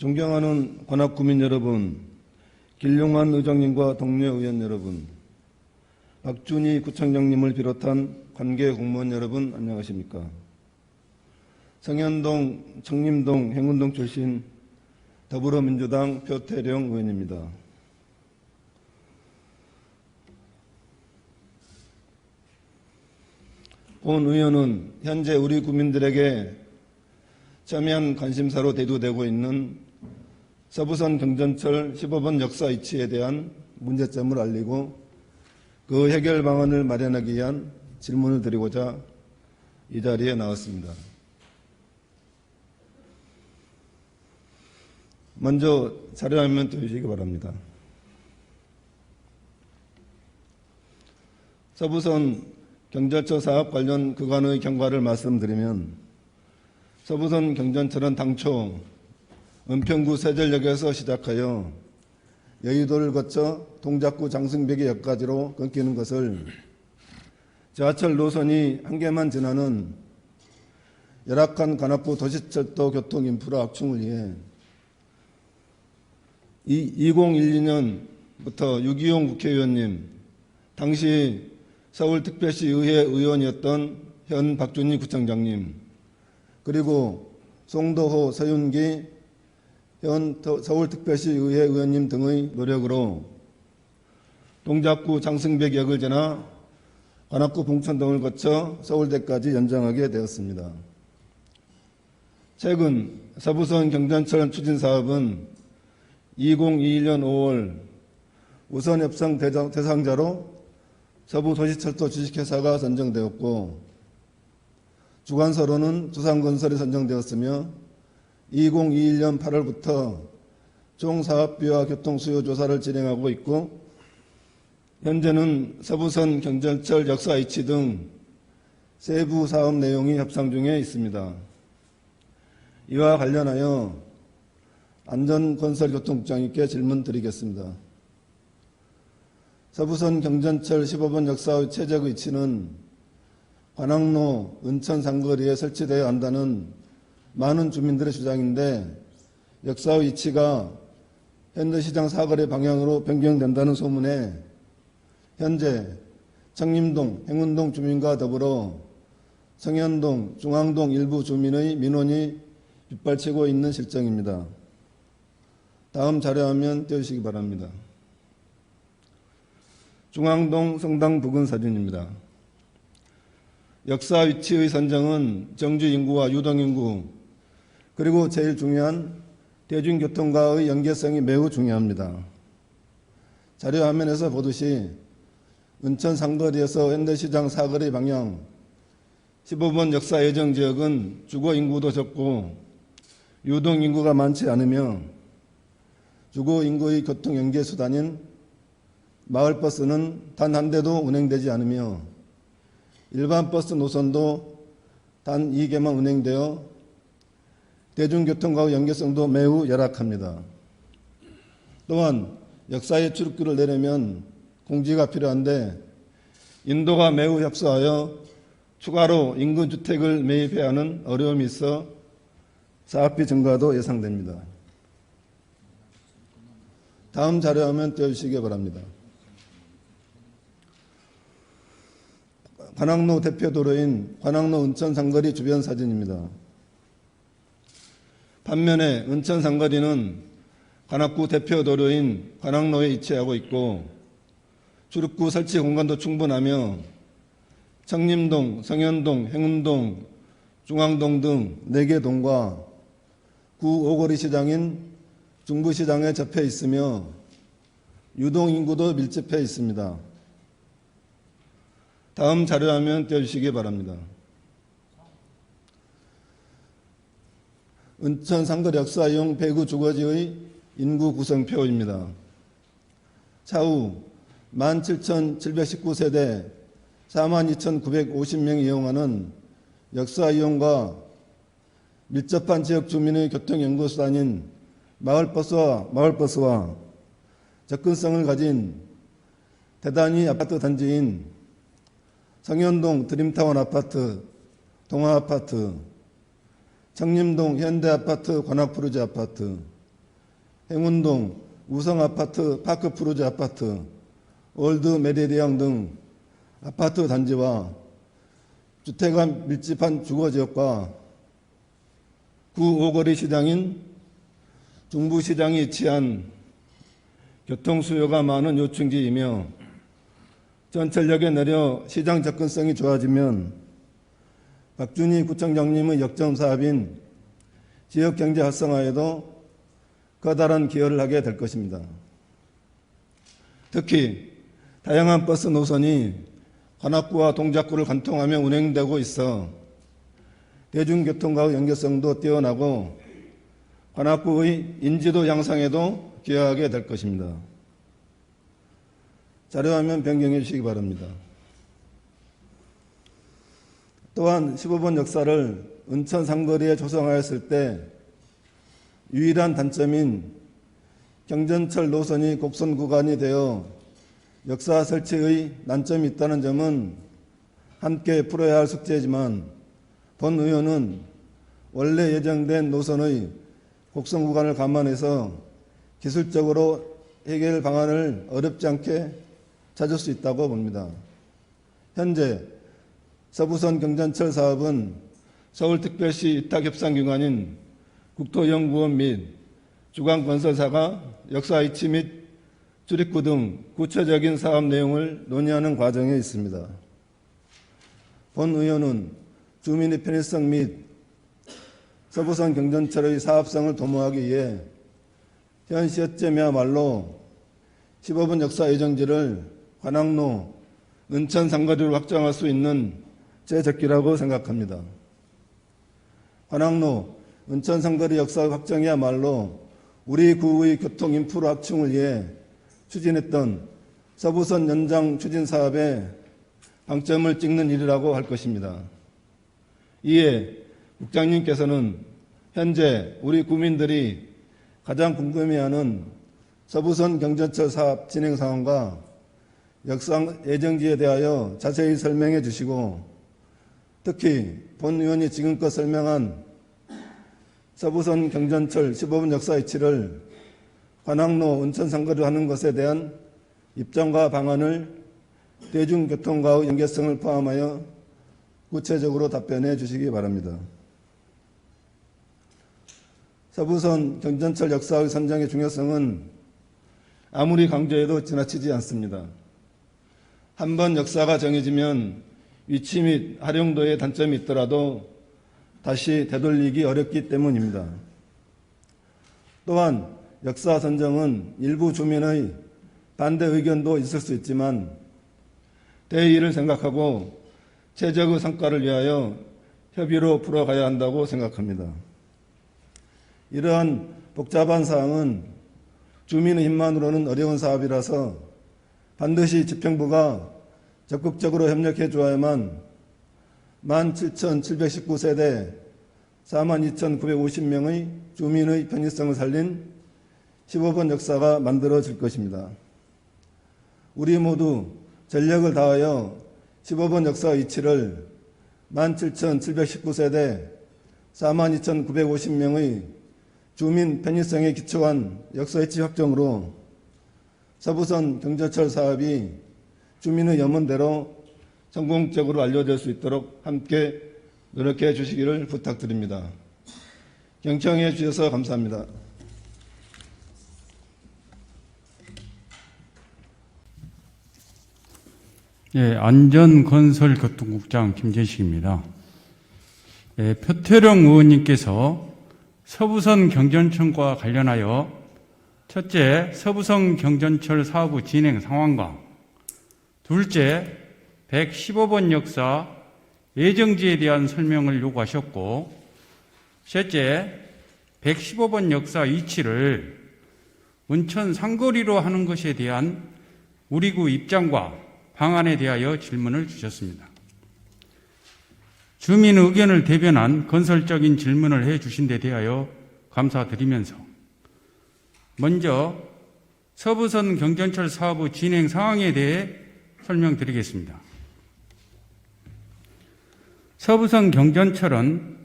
존경하는 관악구민 여러분, 길용환 의장님과 동료 의원 여러분, 박준희 구청장님을 비롯한 관계 공무원 여러분 안녕하십니까? 성현동, 청림동, 행운동 출신 더불어민주당 표태령 의원입니다. 본 의원은 현재 우리 국민들에게 첨예한 관심사로 대두되고 있는 서부선 경전철 15번 역사 이치에 대한 문제점을 알리고 그 해결 방안을 마련하기 위한 질문을 드리고자 이 자리에 나왔습니다. 먼저 자료화면 띄워주시기 바랍니다. 서부선 경전철 사업 관련 그간의 경과를 말씀드리면 서부선 경전철은 당초 은평구 세절역에서 시작하여 여의도를 거쳐 동작구 장승백역까지로 끊기는 것을 지하철 노선이 한 개만 지나는 열악한 관악구 도시철도 교통 인프라 확충을 위해 2012년부터 유기용 국회의원님, 당시 서울특별시 의회 의원이었던 현 박준희 구청장님, 그리고 송도호, 서윤기 현 서울특별시 의회 의원님 등의 노력으로 동작구 장승백역을 지나 관악구 봉천동을 거쳐 서울대까지 연장하게 되었습니다. 최근 서부선 경전철 추진 사업은 2021년 5월 우선협상 대상자로 서부도시철도 주식회사가 선정되었고 주관사로는 두산건설이 선정되었으며 2021년 8월부터 총사업비와 교통수요 조사를 진행하고 있고 현재는 서부선 경전철 역사 이치 등 세부 사업 내용이 협상 중에 있습니다. 이와 관련하여 안전건설교통국장님께 질문 드리겠습니다. 서부선 경전철 15번 역사의 최적 위치는 관악로, 은천 상거리에 설치되어야 한다는 많은 주민들의 주장인데 역사의 위치가 현대시장 사거리 방향으로 변경된다는 소문에 현재 청림동, 행운동 주민과 더불어 성현동, 중앙동 일부 주민의 민원이 빗발치고 있는 실정입니다. 다음 자료화면 띄워주시기 바랍니다. 중앙동 성당 부근 사진입니다. 역사 위치의 선정은 정주 인구와 유동 인구, 그리고 제일 중요한 대중교통과의 연계성이 매우 중요합니다. 자료 화면에서 보듯이 은천 상거리에서 현대시장 사거리 방향 15번 역사 예정 지역은 주거 인구도 적고 유동 인구가 많지 않으며 주거 인구의 교통 연계 수단인 마을버스는 단 한 대도 운행되지 않으며 일반 버스 노선도 단 2개만 운행되어 대중교통과의 연계성도 매우 열악합니다. 또한 역사의 출입구를 내려면 공지가 필요한데 인도가 매우 협소하여 추가로 인근 주택을 매입해야 하는 어려움이 있어 사업비 증가도 예상됩니다. 다음 자료화면 띄워주시기 바랍니다. 관악로 대표도로인 관악로 은천 상거리 주변 사진입니다. 반면에 은천 상거리는 관악구 대표도로인 관악로에 위치하고 있고 출입구 설치 공간도 충분하며 청림동, 성현동, 행운동, 중앙동 등 4개 동과 구 오거리 시장인 중부시장에 접해 있으며 유동인구도 밀집해 있습니다. 다음 자료화면 띄워주시기 바랍니다. 은천 상거리 역사용 배구 주거지의 인구 구성표입니다. 차후 17,719세대 42,950명이 이용하는 역사 이용과 밀접한 지역 주민의 교통연구수단인 마을버스와 접근성을 가진 대단위 아파트 단지인 성현동 드림타운 아파트, 동아아파트, 청림동 현대아파트, 관악푸르지 아파트, 행운동, 우성아파트, 파크프루즈 아파트, 올드 메리디앙 등 아파트 단지와 주택가 밀집한 주거지역과 구오거리 시장인 중부시장이 위치한 교통수요가 많은 요충지이며 전철역에 내려 시장 접근성이 좋아지면 박준희 구청장님의 역점 사업인 지역경제 활성화에도 커다란 기여를 하게 될 것입니다. 특히 다양한 버스 노선이 관악구와 동작구를 관통하며 운행되고 있어 대중교통과의 연결성도 뛰어나고 관악구의 인지도 향상에도 기여하게 될 것입니다. 자료화면 변경해 주시기 바랍니다. 또한 15번 역사를 은천 상거리에 조성하였을 때 유일한 단점인 경전철 노선이 곡선 구간이 되어 역사 설치의 난점이 있다는 점은 함께 풀어야 할 숙제이지만 본 의원은 원래 예정된 노선의 곡선 구간을 감안해서 기술적으로 해결 방안을 어렵지 않게 찾을 수 있다고 봅니다. 현재 서부선 경전철 사업은 서울특별시 위탁협상기관인 국토연구원 및 주간건설사가 역사 위치 및 출입구 등 구체적인 사업 내용을 논의하는 과정에 있습니다. 본 의원은 주민의 편의성 및 서부선 경전철의 사업성을 도모하기 위해 현 시점이야말로 15번 역사 예정지를 관악로, 은천 상거리로 확장할 수 있는 제적기라고 생각합니다. 관악로, 은천 상거리 역사 확장이야말로 우리 구의 교통 인프라 확충을 위해 추진했던 서부선 연장 추진 사업에 방점을 찍는 일이라고 할 것입니다. 이에 국장님께서는 현재 우리 국민들이 가장 궁금해하는 서부선 경전철 사업 진행 상황과 역사 예정지에 대하여 자세히 설명해 주시고 특히 본 의원이 지금껏 설명한 서부선 경전철 15번 역사 위치를 관악로 은천 상거리로 하는 것에 대한 입장과 방안을 대중교통과의 연계성을 포함하여 구체적으로 답변해 주시기 바랍니다. 서부선 경전철 역사의 선정의 중요성은 아무리 강조해도 지나치지 않습니다. 한번 역사가 정해지면 위치 및 활용도에 단점이 있더라도 다시 되돌리기 어렵기 때문입니다. 또한 역사 선정은 일부 주민의 반대 의견도 있을 수 있지만 대의를 생각하고 최적의 성과를 위하여 협의로 풀어가야 한다고 생각합니다. 이러한 복잡한 사항은 주민의 힘만으로는 어려운 사업이라서 반드시 집행부가 적극적으로 협력해 주어야만 17,719세대 42,950명의 주민의 편의성을 살린 15번 역사가 만들어질 것입니다. 우리 모두 전력을 다하여 15번 역사 위치를 17,719세대 42,950명의 주민 편의성에 기초한 역사 위치 확정으로 서부선 경전철 사업이 주민의 염원대로 성공적으로 완료될 수 있도록 함께 노력해 주시기를 부탁드립니다. 경청해 주셔서 감사합니다. 예, 안전건설교통국장 김재식입니다. 예, 표태령 의원님께서 서부선 경전철과 관련하여 첫째, 서부선 경전철 사업 진행 상황과 둘째, 115번 역사 예정지에 대한 설명을 요구하셨고 셋째, 115번 역사 위치를 은천 상거리로 하는 것에 대한 우리 구 입장과 방안에 대하여 질문을 주셨습니다. 주민 의견을 대변한 건설적인 질문을 해 주신 데 대하여 감사드리면서 먼저 서부선 경전철 사업의 진행 상황에 대해 설명드리겠습니다. 서부선 경전철은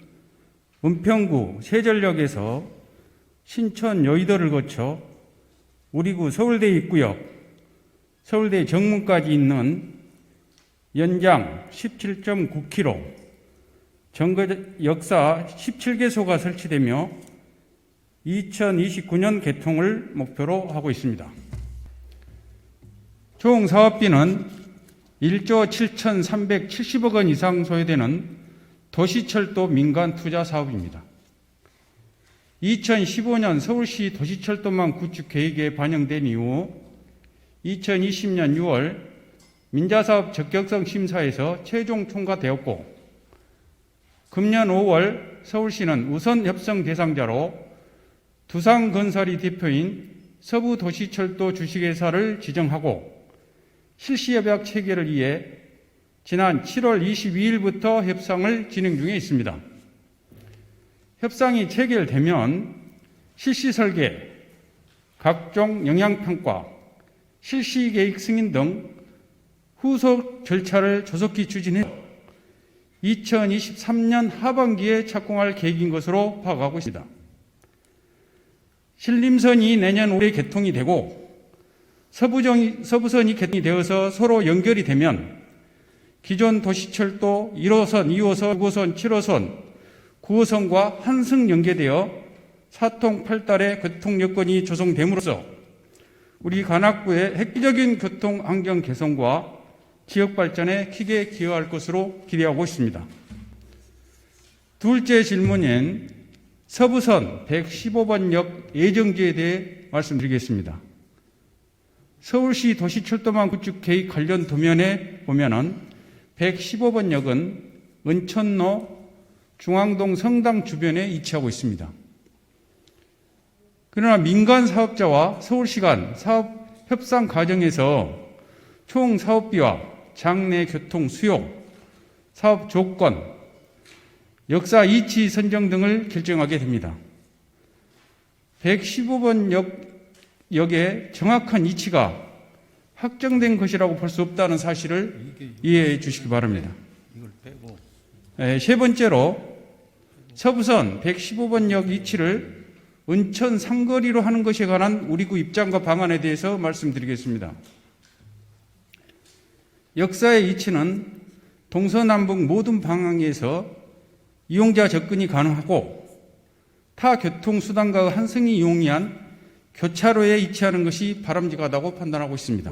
은평구 세전역에서 신천 여의도를 거쳐 우리구 서울대 입구역, 서울대 정문까지 있는 연장 17.9km, 정거 역사 17개소가 설치되며 2029년 개통을 목표로 하고 있습니다. 총 사업비는 1조 7,370억 원 이상 소요되는 도시철도 민간 투자 사업입니다. 2015년 서울시 도시철도망 구축 계획에 반영된 이후 2020년 6월 민자사업 적격성 심사에서 최종 통과되었고, 금년 5월 서울시는 우선 협상 대상자로 두산건설이 대표인 서부도시철도 주식회사를 지정하고 실시협약 체결을 위해 지난 7월 22일부터 협상을 진행 중에 있습니다. 협상이 체결되면 실시 설계, 각종 영향평가, 실시계획 승인 등 후속 절차를 조속히 추진해 2023년 하반기에 착공할 계획인 것으로 파악하고 있습니다. 신림선이 내년 올해 개통이 되고 서부선이 개통이 되어서 서로 연결이 되면 기존 도시철도 1호선, 2호선, 6호선, 7호선, 9호선과 한승 연계되어 사통팔달의 교통 여건이 조성됨으로써 우리 관악구의 획기적인 교통 환경 개선과 지역 발전에 크게 기여할 것으로 기대하고 있습니다. 둘째 질문인 서부선 115번역 예정지에 대해 말씀드리겠습니다. 서울시 도시철도망 구축 계획 관련 도면에 보면은 115번역은 은천로 중앙동 성당 주변에 위치하고 있습니다. 그러나 민간 사업자와 서울시 간 사업 협상 과정에서 총 사업비와 장내 교통 수요, 사업 조건, 역사 이치 선정 등을 결정하게 됩니다. 115번 역의 정확한 위치가 확정된 것이라고 볼 수 없다는 사실을 이해해 주시기 바랍니다. 세 번째로 서부선 115번 역 위치를 은천 상거리로 하는 것에 관한 우리구 입장과 방안에 대해서 말씀드리겠습니다. 역사의 위치는 동서남북 모든 방향에서 이용자 접근이 가능하고 타 교통수단과 한승이 용이한 교차로에 위치하는 것이 바람직하다고 판단하고 있습니다.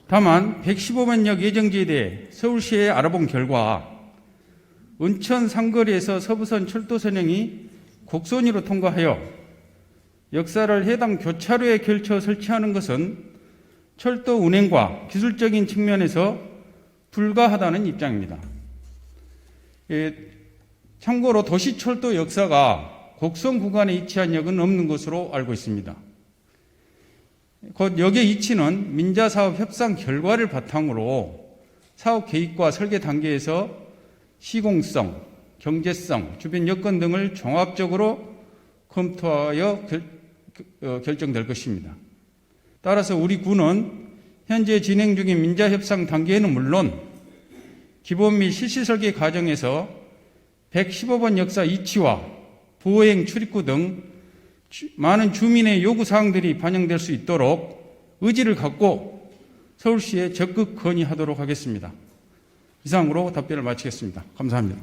다만 115번역 예정지에 대해 서울시에 알아본 결과 은천 상거리에서 서부선 철도선형이 곡선위로 통과하여 역사를 해당 교차로에 걸쳐 설치하는 것은 철도 운행과 기술적인 측면에서 불가하다는 입장입니다. 참고로 도시철도 역사가 곡선 구간에 위치한 역은 없는 것으로 알고 있습니다. 곧 역의 위치는 민자사업 협상 결과를 바탕으로 사업 계획과 설계 단계에서 시공성, 경제성, 주변 여건 등을 종합적으로 검토하여 결정될 것입니다. 따라서 우리 구는 현재 진행 중인 민자협상 단계에는 물론 기본 및 실시 설계 과정에서 115번 역사 이치와 보행 출입구 등 많은 주민의 요구사항들이 반영될 수 있도록 의지를 갖고 서울시에 적극 건의하도록 하겠습니다. 이상으로 답변을 마치겠습니다. 감사합니다.